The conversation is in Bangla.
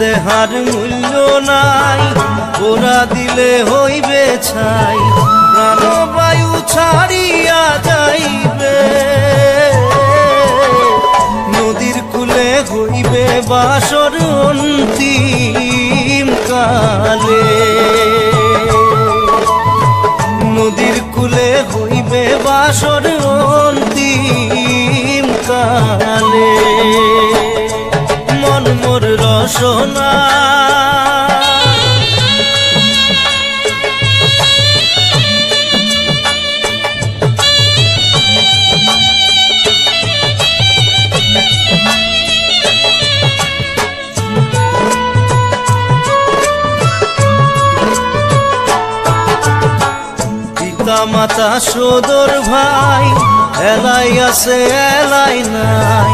দেহার মূল্য নাই, ওরা দিলে হইবে ছাই, প্রাণবায়ু ছাড়িয়া যাইবে। নদীর কূলে হইবে বাসর অন্তিম কালে, নদীর কূলে হইবে বাসর অন্তিম কালে। মন মোর রসনা পিতা মাতা সদর ভাই, এলাই আছে এলাই নাই,